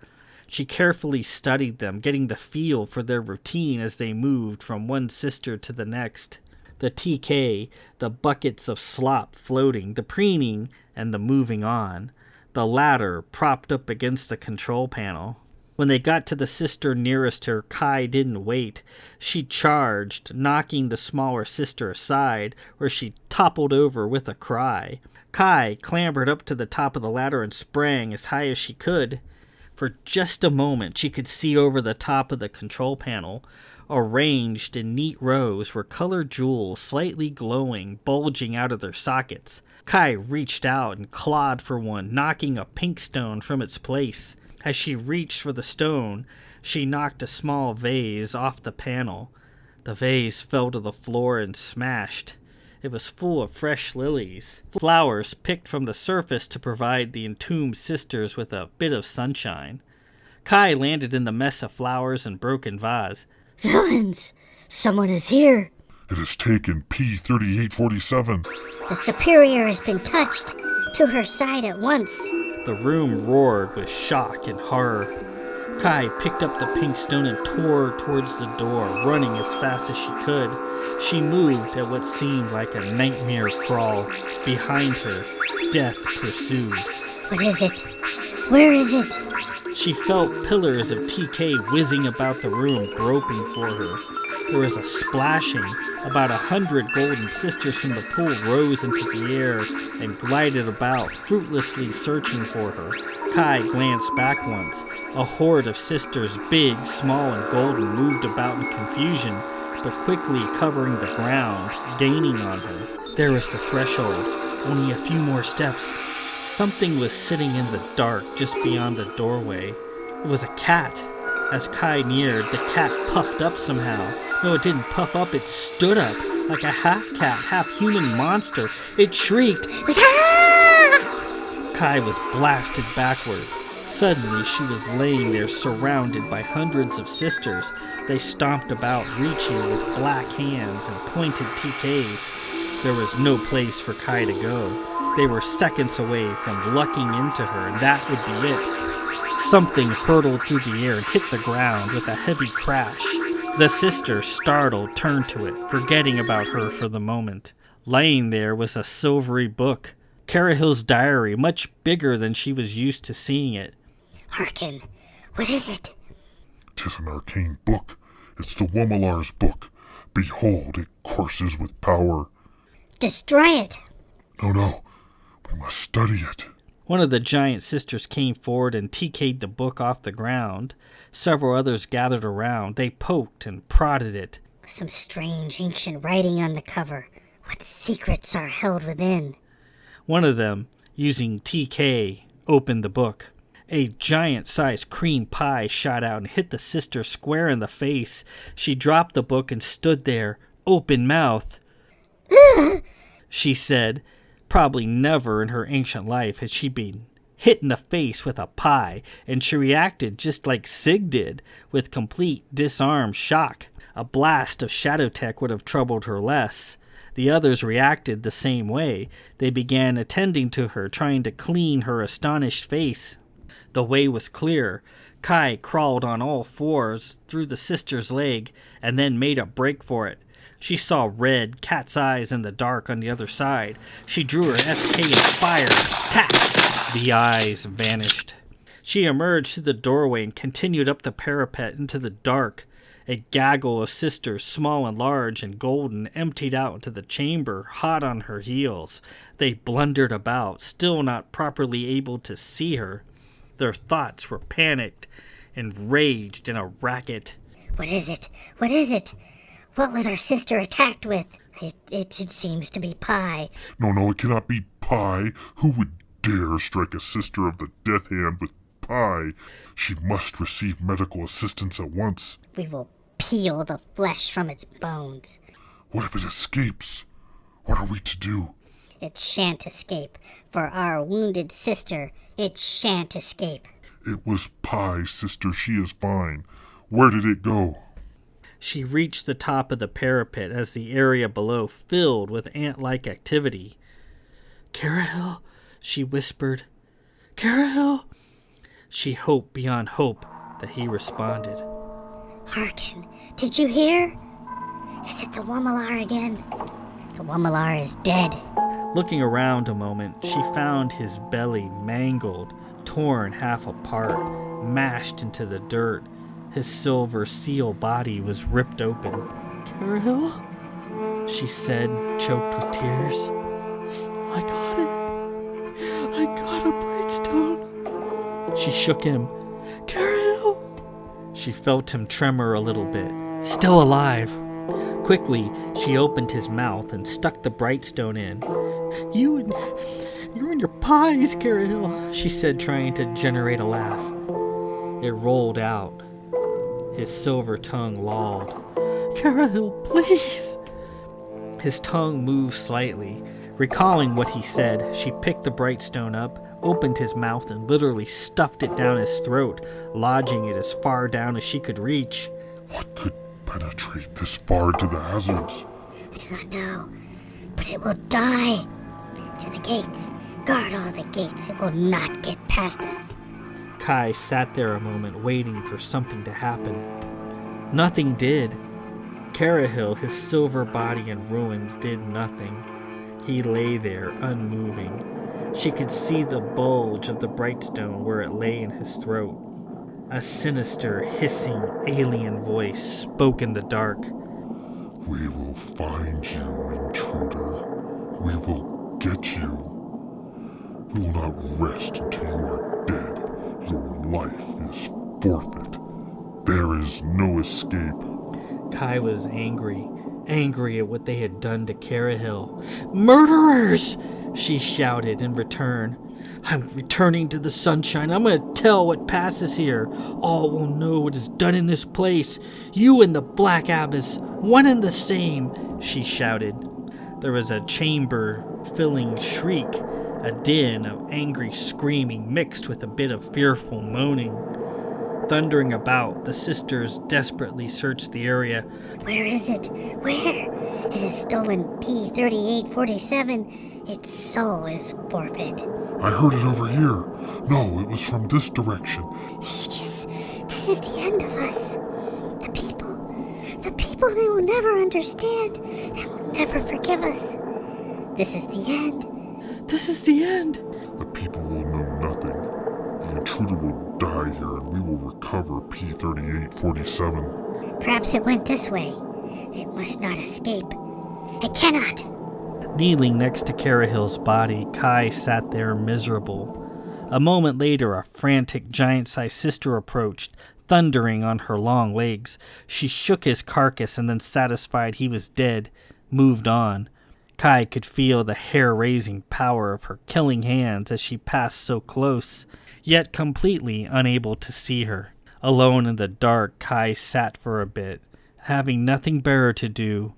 She carefully studied them, getting the feel for their routine as they moved from one sister to the next. The TK, the buckets of slop floating, the preening, and the moving on. The ladder propped up against the control panel. When they got to the sister nearest her, Kai didn't wait. She charged, knocking the smaller sister aside, where she toppled over with a cry. Kai clambered up to the top of the ladder and sprang as high as she could. For just a moment, she could see over the top of the control panel. Arranged in neat rows were colored jewels, slightly glowing, bulging out of their sockets. Kai reached out and clawed for one, knocking a pink stone from its place. As she reached for the stone, she knocked a small vase off the panel. The vase fell to the floor and smashed. It was full of fresh lilies, flowers picked from the surface to provide the entombed sisters with a bit of sunshine. Kai landed in the mess of flowers and broken vase. Villains! Someone is here! It has taken P3847. The Superior has been touched. To her side at once. The room roared with shock and horror. Kai picked up the pink stone and tore towards the door, running as fast as she could. She moved at what seemed like a nightmare crawl. Behind her, death pursued. What is it? Where is it? She felt pillars of TK whizzing about the room, groping for her. There was a splashing. About 100 golden sisters from the pool rose into the air and glided about, fruitlessly searching for her. Kai glanced back once. A horde of sisters, big, small, and golden, moved about in confusion, but quickly covering the ground, gaining on her. There was the threshold. Only a few more steps. Something was sitting in the dark just beyond the doorway. It was a cat. As Kai neared, the cat puffed up somehow. No, it didn't puff up, it stood up, like a half-cat, half-human monster. It shrieked. Kai was blasted backwards. Suddenly, she was laying there surrounded by hundreds of sisters. They stomped about, reaching with black hands and pointed TKs. There was no place for Kai to go. They were seconds away from lucking into her, and that would be it. Something hurtled through the air and hit the ground with a heavy crash. The sister, startled, turned to it, forgetting about her for the moment. Laying there was a silvery book, Carahil's diary, much bigger than she was used to seeing it. Hearken, what is it? 'Tis an arcane book. It's the Womalar's book. Behold, it courses with power. Destroy it! No, we must study it. One of the giant sisters came forward and TK'd the book off the ground. Several others gathered around. They poked and prodded it. Some strange ancient writing on the cover. What secrets are held within? One of them, using TK, opened the book. A giant-sized cream pie shot out and hit the sister square in the face. She dropped the book and stood there, open-mouthed. She said, probably never in her ancient life had she been hit in the face with a pie, and she reacted just like Sig did, with complete disarmed shock. A blast of shadow tech would have troubled her less. The others reacted the same way. They began attending to her, trying to clean her astonished face. The way was clear. Kai crawled on all fours through the sister's leg and then made a break for it. She saw red cat's eyes in the dark on the other side. She drew her SK and fired. Tack! The eyes vanished. She emerged through the doorway and continued up the parapet into the dark. A gaggle of sisters, small and large and golden, emptied out into the chamber, hot on her heels. They blundered about, still not properly able to see her. Their thoughts were panicked, enraged in a racket. What is it? What is it? What was our sister attacked with? It seems to be pie. No, it cannot be pie. Who would dare strike a sister of the death hand with pie? She must receive medical assistance at once. We will peel the flesh from its bones. What if it escapes? What are we to do? It shan't escape. For our wounded sister, it shan't escape. It was pie, sister. She is fine. Where did it go? She reached the top of the parapet as the area below filled with ant-like activity. "Carahil," she whispered. "Carahil." She hoped beyond hope that he responded. Hearken, did you hear? Is it the Wamalar again? The Wamalar is dead. Looking around a moment, she found his belly mangled, torn half apart, mashed into the dirt. His silver seal body was ripped open. "Carahil?" she said, choked with tears. "I got it. I got a bright stone." She shook him. "Carahil!" She felt him tremor a little bit. Still alive. Quickly, she opened his mouth and stuck the bright stone in. You and your pies, Carahil," she said, trying to generate a laugh. It rolled out. His silver tongue lolled. "Carahil, please." His tongue moved slightly. Recalling what he said, she picked the bright stone up, opened his mouth, and literally stuffed it down his throat, lodging it as far down as she could reach. What could penetrate this far to the hazards? I do not know, but it will die. To the gates. Guard all the gates. It will not get past us. Kai sat there a moment, waiting for something to happen. Nothing did. Carahil, his silver body in ruins, did nothing. He lay there, unmoving. She could see the bulge of the bright stone where it lay in his throat. A sinister, hissing, alien voice spoke in the dark. We will find you, intruder. We will get you. We will not rest until you are dead. Your life is forfeit. There is no escape. Kai was angry at what they had done to Carahil. "Murderers!" she shouted in return. "I'm returning to the sunshine. I'm going to tell what passes here. All will know what is done in this place. You and the Black Abbess, one and the same," she shouted. There was a chamber-filling shriek, a din of angry screaming mixed with a bit of fearful moaning. Thundering about, the sisters desperately searched the area. Where is it? Where? It has stolen P3847. Its soul is forfeit. I heard it over here. No, it was from this direction. Aegis, this is the end of us. The people, they will never understand. They will never forgive us. This is the end. This is the end. The people will know nothing. The intruder will die here and we will recover P3847. Perhaps it went this way. It must not escape. It cannot. Kneeling next to Carahil's body, Kai sat there miserable. A moment later, a frantic giant-sized sister approached, thundering on her long legs. She shook his carcass and then, satisfied he was dead, moved on. Kai could feel the hair-raising power of her killing hands as she passed so close, yet completely unable to see her. Alone in the dark, Kai sat for a bit, having nothing better to do,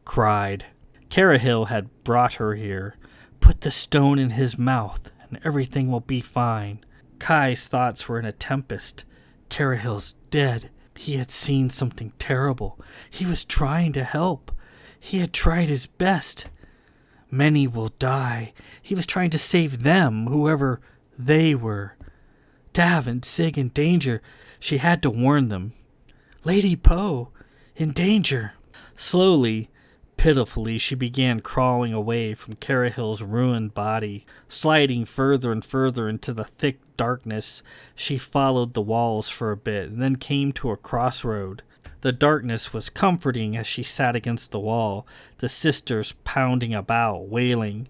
cried. Carahil had brought her here. Put the stone in his mouth, and everything will be fine. Kai's thoughts were in a tempest. Carahil's dead. He had seen something terrible. He was trying to help. He had tried his best. Many will die. He was trying to save them, whoever they were. Dav and Sig in danger. She had to warn them. Lady Poe, in danger. Slowly, pitifully, she began crawling away from Carahil's ruined body. Sliding further and further into the thick darkness, she followed the walls for a bit and then came to a crossroad. The darkness was comforting as she sat against the wall, the sisters pounding about, wailing.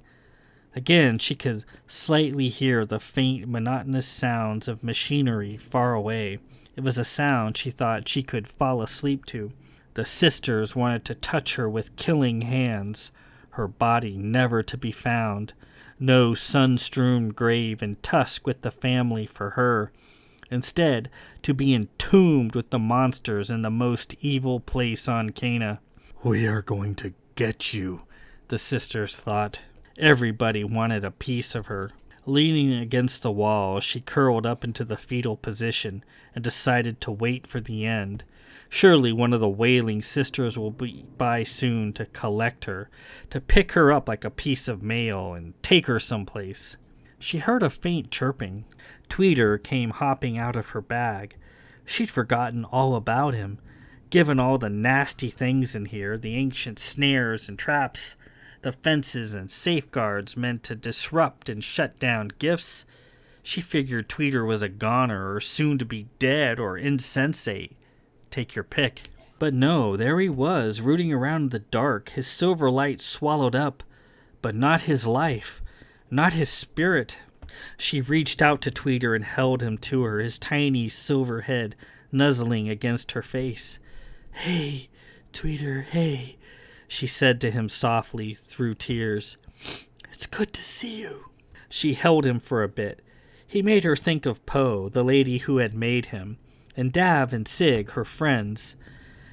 Again, she could slightly hear the faint, monotonous sounds of machinery far away. It was a sound she thought she could fall asleep to. The sisters wanted to touch her with killing hands, her body never to be found. No sun-strewn grave in tusk with the family for her. Instead, to be entombed with the monsters in the most evil place on Cana. We are going to get you, the sisters thought. Everybody wanted a piece of her. Leaning against the wall, she curled up into the fetal position and decided to wait for the end. Surely one of the wailing sisters will be by soon to collect her, to pick her up like a piece of mail and take her someplace. She heard a faint chirping. Tweeter came hopping out of her bag. She'd forgotten all about him. Given all the nasty things in here, the ancient snares and traps, the fences and safeguards meant to disrupt and shut down gifts, she figured Tweeter was a goner or soon to be dead or insensate. Take your pick. But no, there he was, rooting around in the dark, his silver light swallowed up, but not his life, not his spirit. She reached out to Tweeter and held him to her, his tiny silver head nuzzling against her face. Hey, Tweeter, hey, she said to him softly through tears. It's good to see you. She held him for a bit. He made her think of Poe, the lady who had made him, and Dav and Sig, her friends.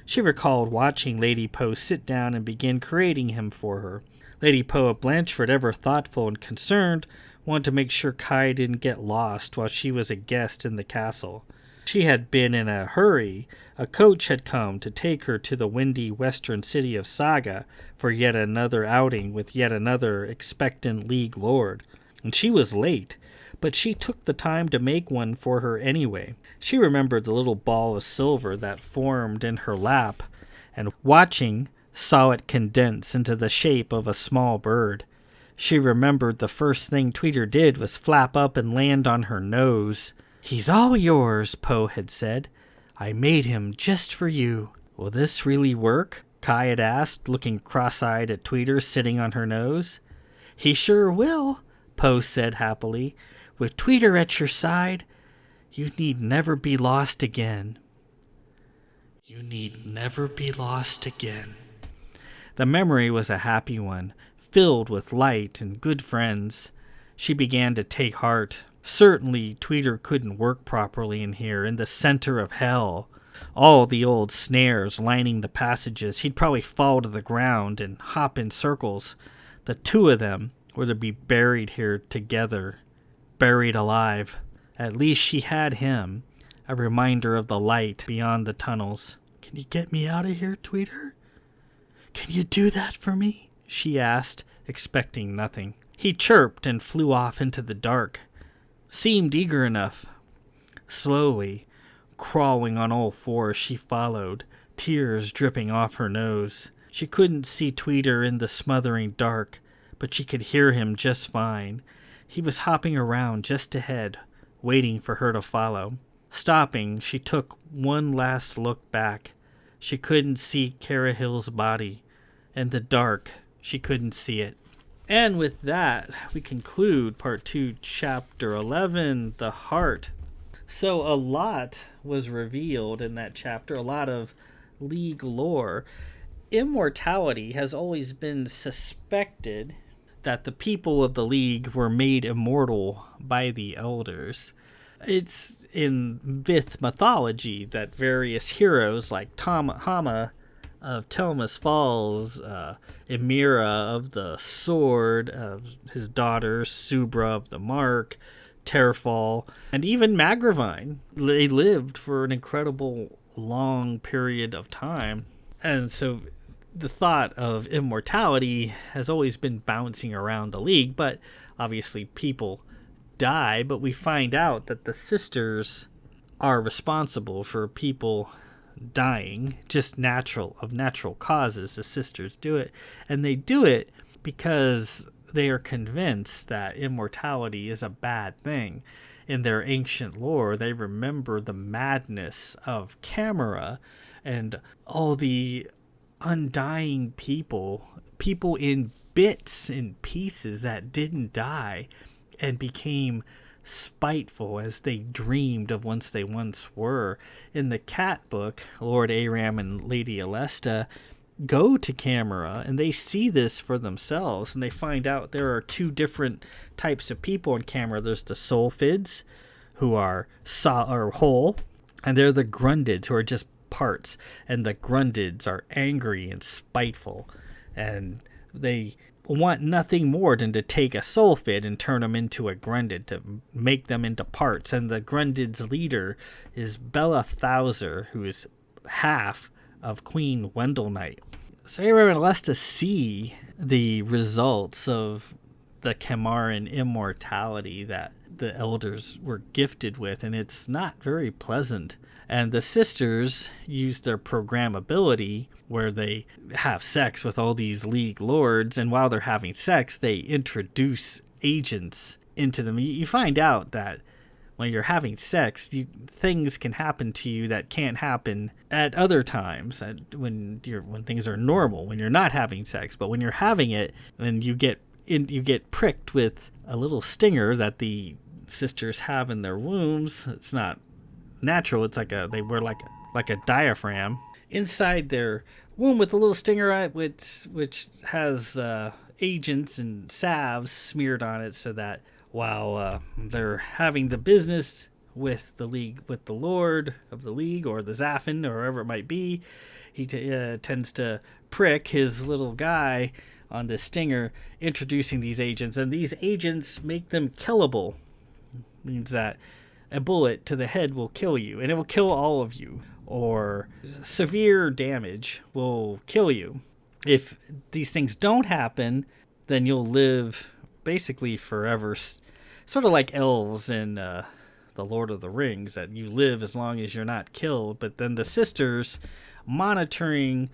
She recalled watching Lady Poe sit down and begin creating him for her. Lady Poe of Blanchford, ever thoughtful and concerned, wanted to make sure Kai didn't get lost while she was a guest in the castle. She had been in a hurry. A coach had come to take her to the windy western city of Saga for yet another outing with yet another expectant League Lord, and she was late. But she took the time to make one for her anyway. She remembered the little ball of silver that formed in her lap, and watching, saw it condense into the shape of a small bird. She remembered the first thing Tweeter did was flap up and land on her nose. He's all yours, Poe had said. I made him just for you. Will this really work? Kai had asked, looking cross-eyed at Tweeter sitting on her nose. He sure will, Poe said happily. With Tweeter at your side, you need never be lost again. You need never be lost again. The memory was a happy one, filled with light and good friends. She began to take heart. Certainly, Tweeter couldn't work properly in here, in the center of hell. All the old snares lining the passages, he'd probably fall to the ground and hop in circles. The two of them were to be buried here together. Buried alive. At least she had him, a reminder of the light beyond the tunnels. Can you get me out of here, Tweeter? Can you do that for me? She asked, expecting nothing. He chirped and flew off into the dark. Seemed eager enough. Slowly, crawling on all fours, she followed, tears dripping off her nose. She couldn't see Tweeter in the smothering dark, but she could hear him just fine. He was hopping around just ahead, waiting for her to follow. Stopping, she took one last look back. She couldn't see Carahil's body. In the dark, she couldn't see it. And with that, we conclude Part 2, Chapter 11, The Heart. So a lot was revealed in that chapter, a lot of League lore. immortality has always been suspected that the people of the League were made immortal by the elders. It's in mythology that various heroes like Hama of Telmus Falls, Emira of the Sword, his daughter Subra of the Mark, Terfall, and even Magravine, they lived for an incredible long period of time. And so the thought of immortality has always been bouncing around the League, but obviously people die, but we find out that the sisters are responsible for people dying, just natural causes. The sisters do it, and they do it because they are convinced that immortality is a bad thing. In their ancient lore, they remember the madness of Camera and all the undying people in bits and pieces that didn't die and became spiteful as they dreamed of once they once were. In the Cat book, Lord Aram and Lady Alesta go to Camera and they see this for themselves, and they find out there are two different types of people in Camera. There's the Sulfids, who are whole, and they're the Grundids, who are just parts, and the Grundids are angry and spiteful, and they want nothing more than to take a Sulfid and turn them into a Grundid, to make them into parts. And the Grundid's leader is Bella Thouser, who is half of Queen Wendell Knight. So Aram and Alesta see the results of the Kamaran immortality that the elders were gifted with, and it's not very pleasant. And the sisters use their programmability, where they have sex with all these League lords, and while they're having sex, they introduce agents into them. You find out that when you're having sex, things can happen to you that can't happen at other times, when things are normal, when you're not having sex. But when you're having it, then you get pricked with a little stinger that the sisters have in their wombs. It's not natural. It's they wear like a diaphragm inside their womb with a little stinger on it, which has agents and salves smeared on it, so that while they're having the business with the League, with the Lord of the League or the Zaffin or whoever it might be, he tends to prick his little guy on the stinger, introducing these agents, and these agents make them killable. Means that a bullet to the head will kill you, and it will kill all of you, or severe damage will kill you. If these things don't happen, then you'll live basically forever, sort of like elves in the Lord of the Rings, that you live as long as you're not killed. But then the sisters, monitoring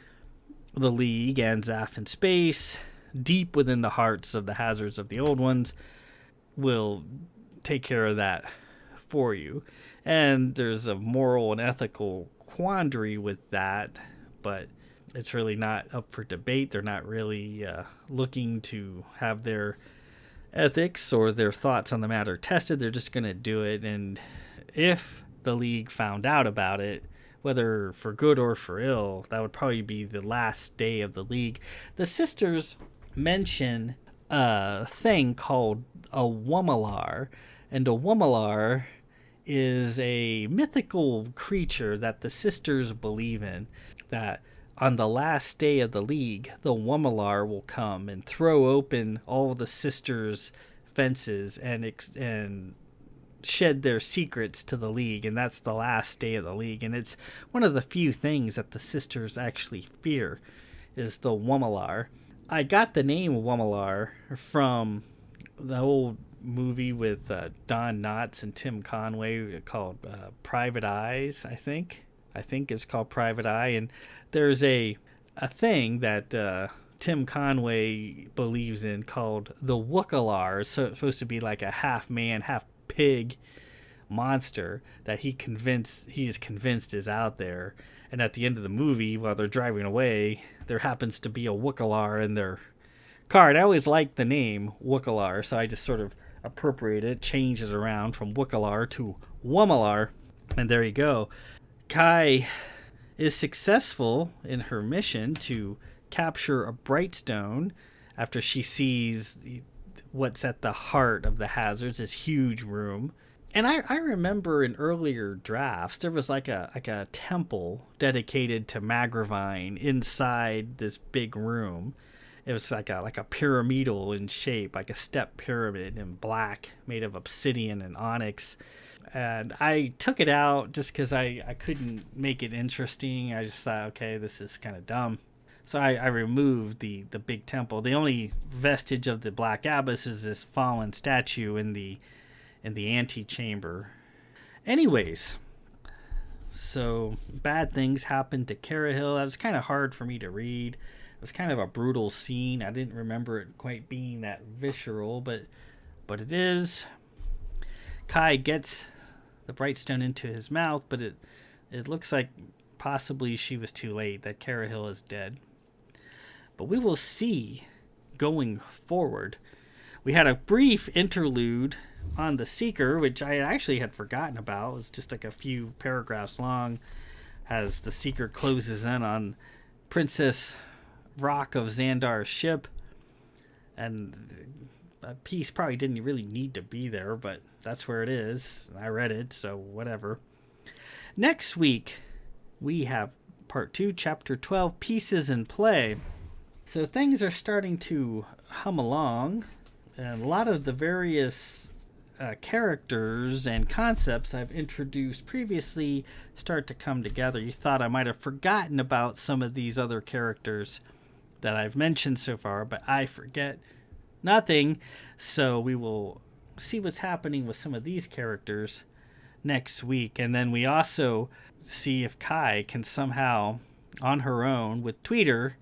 the League and Zaff in space, deep within the hearts of the Hazards of the Old Ones, will take care of that for you. And there's a moral and ethical quandary with that, but it's really not up for debate. They're not really looking to have their ethics or their thoughts on the matter tested. They're just going to do it. And if the League found out about it, whether for good or for ill, that would probably be the last day of the League. The sisters mention a thing called a Wummalar, and a Wummalar is a mythical creature that the sisters believe in, that on the last day of the League, the Wummalar will come and throw open all the sisters' fences and shed their secrets to the League, and that's the last day of the League. And it's one of the few things that the sisters actually fear, is the Wummalar. I got the name Wummalar from the old movie with Don Knotts and Tim Conway called Private Eyes, I think it's called Private Eye. And there's a thing that Tim Conway believes in called the Wookalar. So it's supposed to be like a half man, half pig monster that he is convinced is out there. And at the end of the movie, while they're driving away, there happens to be a Wookalar in their car. And I always liked the name Wookalar, so I just sort of appropriated it, changed it around from Wookalar to Wummalar, and there you go. Kai is successful in her mission to capture a bright stone after she sees what's at the heart of the hazards, this huge room. And I remember in earlier drafts there was like a temple dedicated to Magravine inside this big room. It was like a pyramidal in shape, like a step pyramid in black, made of obsidian and onyx. And I took it out just because I couldn't make it interesting. I just thought, okay, this is kind of dumb. So I removed the big temple. The only vestige of the Black Abbess is this fallen statue in the antechamber. Anyways, so bad things happened to Carahil. That was kind of hard for me to read. It was kind of a brutal scene. I didn't remember it quite being that visceral, but it is. Kai gets the bright stone into his mouth, but it looks like possibly she was too late, that Carahil is dead. But we will see going forward. We had a brief interlude on the Seeker, which I actually had forgotten about. It was just like a few paragraphs long as the Seeker closes in on Princess Rock of Xandar's ship. And a piece probably didn't really need to be there, but that's where it is. I read it, so whatever. Next week, we have Part 2, Chapter 12, Pieces in Play. So things are starting to hum along, and a lot of the various characters and concepts I've introduced previously start to come together. You thought I might have forgotten about some of these other characters that I've mentioned so far, but I forget nothing. So we will see what's happening with some of these characters next week. And then we also see if Kai can somehow, on her own, with Tweeter,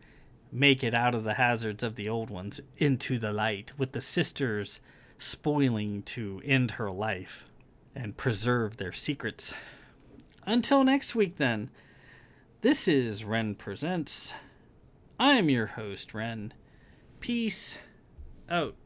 make it out of the hazards of the old ones into the light, with the sisters spoiling to end her life and preserve their secrets. Until next week, then, this is Ren Presents. I'm your host, Ren. Peace out.